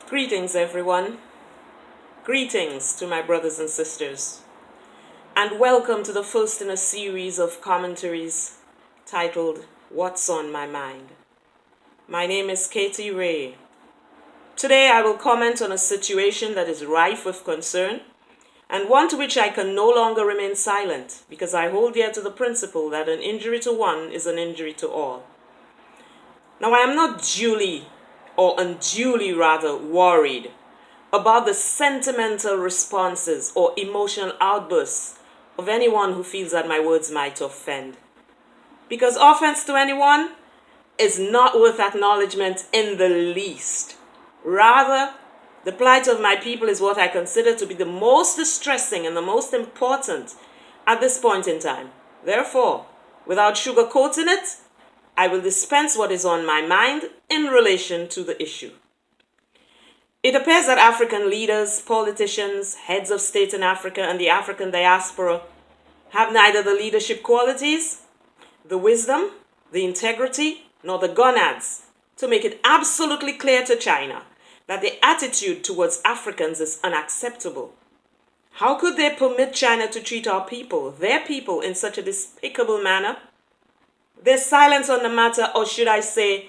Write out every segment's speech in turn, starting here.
Greetings, everyone. Greetings to my brothers and sisters. And welcome to the first in a series of commentaries titled, What's on My Mind? My name is Katie Ray. Today I will comment on a situation that is rife with concern and one to which I can no longer remain silent because I hold dear to the principle that an injury to one is an injury to all. Now I am not unduly worried about the sentimental responses or emotional outbursts of anyone who feels that my words might offend. Because offense to anyone is not worth acknowledgement in the least. Rather, the plight of my people is what I consider to be the most distressing and the most important at this point in time. Therefore, without sugarcoating it, I will dispense what is on my mind in relation to the issue. It appears that African leaders, politicians, heads of state in Africa and the African diaspora have neither the leadership qualities, the wisdom, the integrity, nor the gonads to make it absolutely clear to China that the attitude towards Africans is unacceptable. How could they permit China to treat our people, their people, in such a despicable manner? Their silence on the matter, or should I say,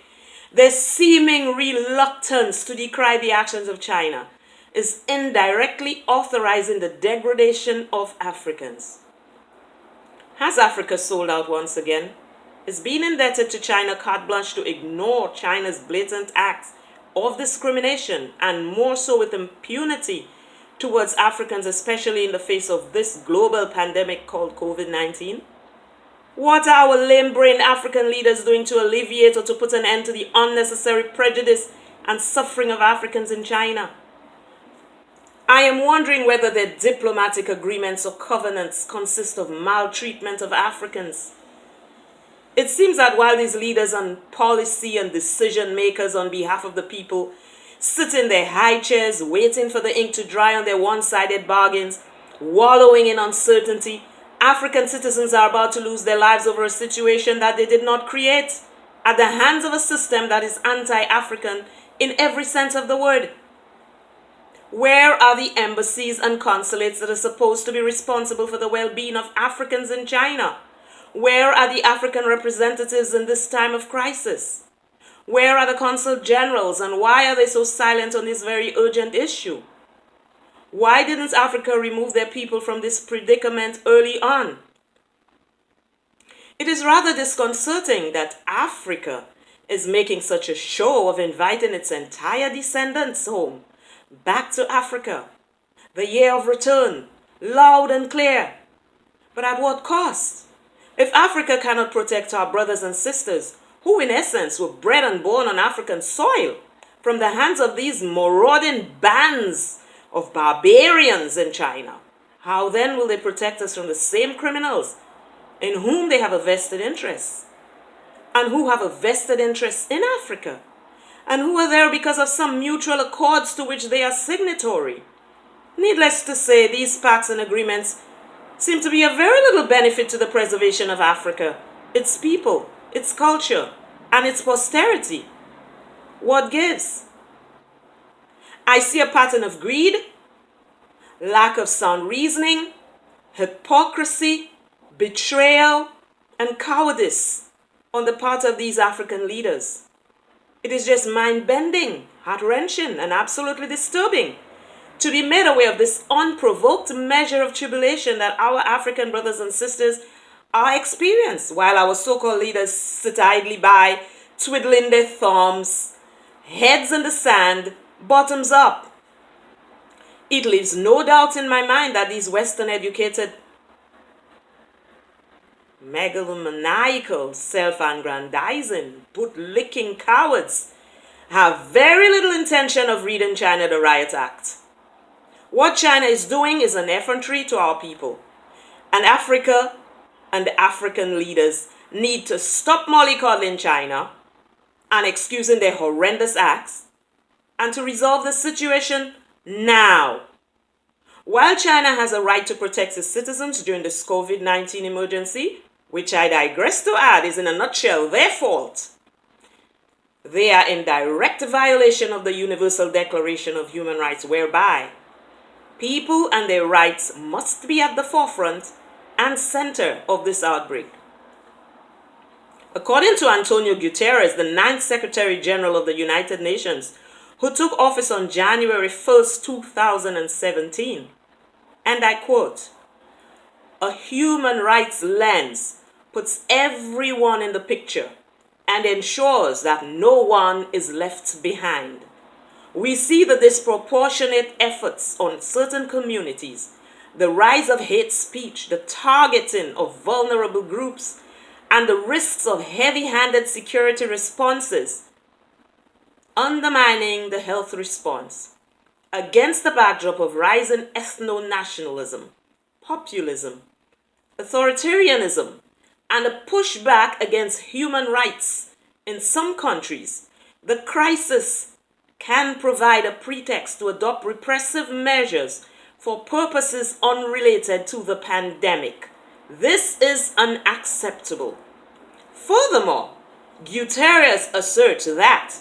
their seeming reluctance to decry the actions of China, is indirectly authorizing the degradation of Africans. Has Africa sold out once again? Is being indebted to China carte blanche to ignore China's blatant acts of discrimination, and more so with impunity towards Africans, especially in the face of this global pandemic called COVID-19? What are our lame-brained African leaders doing to alleviate or to put an end to the unnecessary prejudice and suffering of Africans in China? I am wondering whether their diplomatic agreements or covenants consist of maltreatment of Africans. It seems that while these leaders and policy and decision makers on behalf of the people sit in their high chairs waiting for the ink to dry on their one-sided bargains, wallowing in uncertainty, African citizens are about to lose their lives over a situation that they did not create at the hands of a system that is anti-African in every sense of the word. Where are the embassies and consulates that are supposed to be responsible for the well-being of Africans in China? Where are the African representatives in this time of crisis? Where are the consul generals, and why are they so silent on this very urgent issue? Why didn't Africa remove their people from this predicament early on? It is rather disconcerting that Africa is making such a show of inviting its entire descendants home, back to Africa, the year of return, loud and clear. But at what cost? If Africa cannot protect our brothers and sisters, who in essence were bred and born on African soil, from the hands of these marauding bands of barbarians in China, how then will they protect us from the same criminals in whom they have a vested interest, and who have a vested interest in Africa, and who are there because of some mutual accords to which they are signatory? Needless to say, these pacts and agreements seem to be of very little benefit to the preservation of Africa, its people, its culture, and its posterity. What gives? I see a pattern of greed, lack of sound reasoning, hypocrisy, betrayal, and cowardice on the part of these African leaders. It is just mind-bending, heart-wrenching, and absolutely disturbing to be made aware of this unprovoked measure of tribulation that our African brothers and sisters are experiencing, while our so-called leaders sit idly by, twiddling their thumbs, heads in the sand, bottoms up. It leaves no doubt in my mind that these Western-educated, megalomaniacal, self-aggrandizing, boot-licking cowards have very little intention of reading China the Riot Act. What China is doing is an effrontery to our people. And Africa and the African leaders need to stop mollycoddling China and excusing their horrendous acts, and to resolve the situation now. While China has a right to protect its citizens during this COVID-19 emergency, which I digress to add is in a nutshell their fault, They are in direct violation of the Universal Declaration of Human Rights, whereby people and their rights must be at the forefront and center of this outbreak. According to Antonio Guterres, the 9th Secretary General of the United Nations, who took office on January 1st, 2017, and I quote, "A human rights lens puts everyone in the picture and ensures that no one is left behind. We see the disproportionate efforts on certain communities, the rise of hate speech, the targeting of vulnerable groups, and the risks of heavy-handed security responses undermining the health response against the backdrop of rising ethno-nationalism, populism, authoritarianism, and a pushback against human rights in some countries. The crisis can provide a pretext to adopt repressive measures for purposes unrelated to the pandemic. This is unacceptable." Furthermore, Guterres asserts that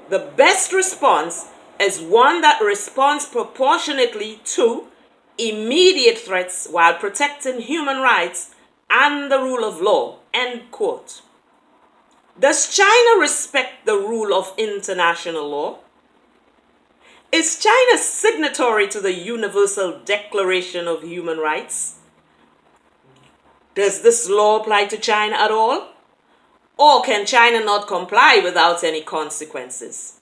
the best response is one that responds proportionately to immediate threats while protecting human rights and the rule of law, end quote. Does China respect the rule of international law? Is China signatory to the Universal Declaration of Human Rights? Does this law apply to China at all? Or can China not comply without any consequences?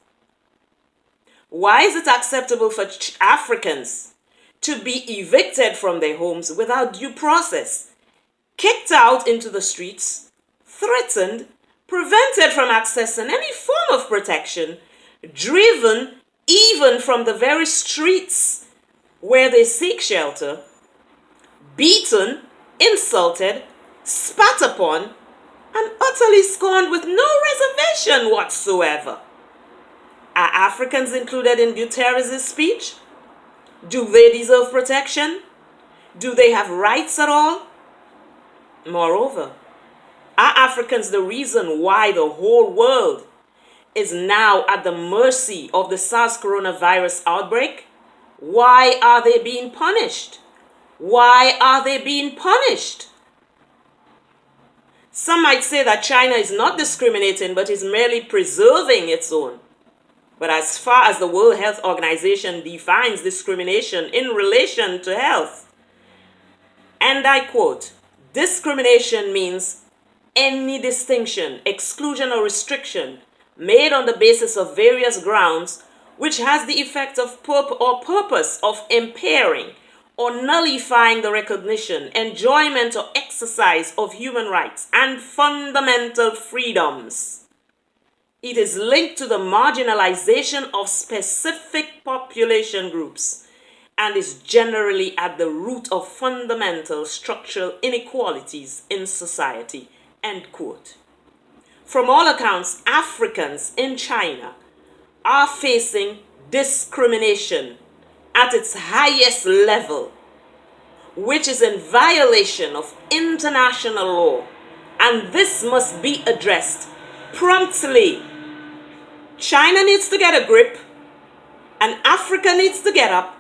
Why is it acceptable for Africans to be evicted from their homes without due process, kicked out into the streets, threatened, prevented from accessing any form of protection, driven even from the very streets where they seek shelter, beaten, insulted, spat upon, and utterly scorned with no reservation whatsoever? Are Africans included in Guterres' speech? Do they deserve protection? Do they have rights at all? Moreover, are Africans the reason why the whole world is now at the mercy of the SARS coronavirus outbreak? Why are they being punished? Why are they being punished? Some might say that China is not discriminating, but is merely preserving its own. But as far as the World Health Organization defines discrimination in relation to health, and I quote, "Discrimination means any distinction, exclusion, or restriction made on the basis of various grounds which has the effect of purpose of impairing or nullifying the recognition, enjoyment, or exercise of human rights and fundamental freedoms. It is linked to the marginalization of specific population groups and is generally at the root of fundamental structural inequalities in society," end quote. From all accounts, Africans in China are facing discrimination at its highest level, which is in violation of international law, and this must be addressed promptly. China needs to get a grip, and Africa needs to get up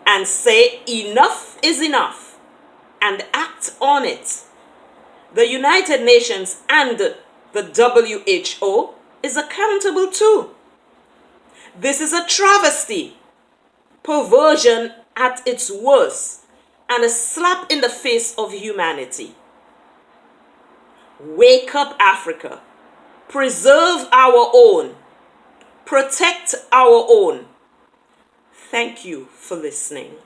and say enough is enough and act on it. The United Nations and the WHO is accountable too. This is a travesty, perversion at its worst, and a slap in the face of humanity. Wake up, Africa. Preserve our own. Protect our own. Thank you for listening.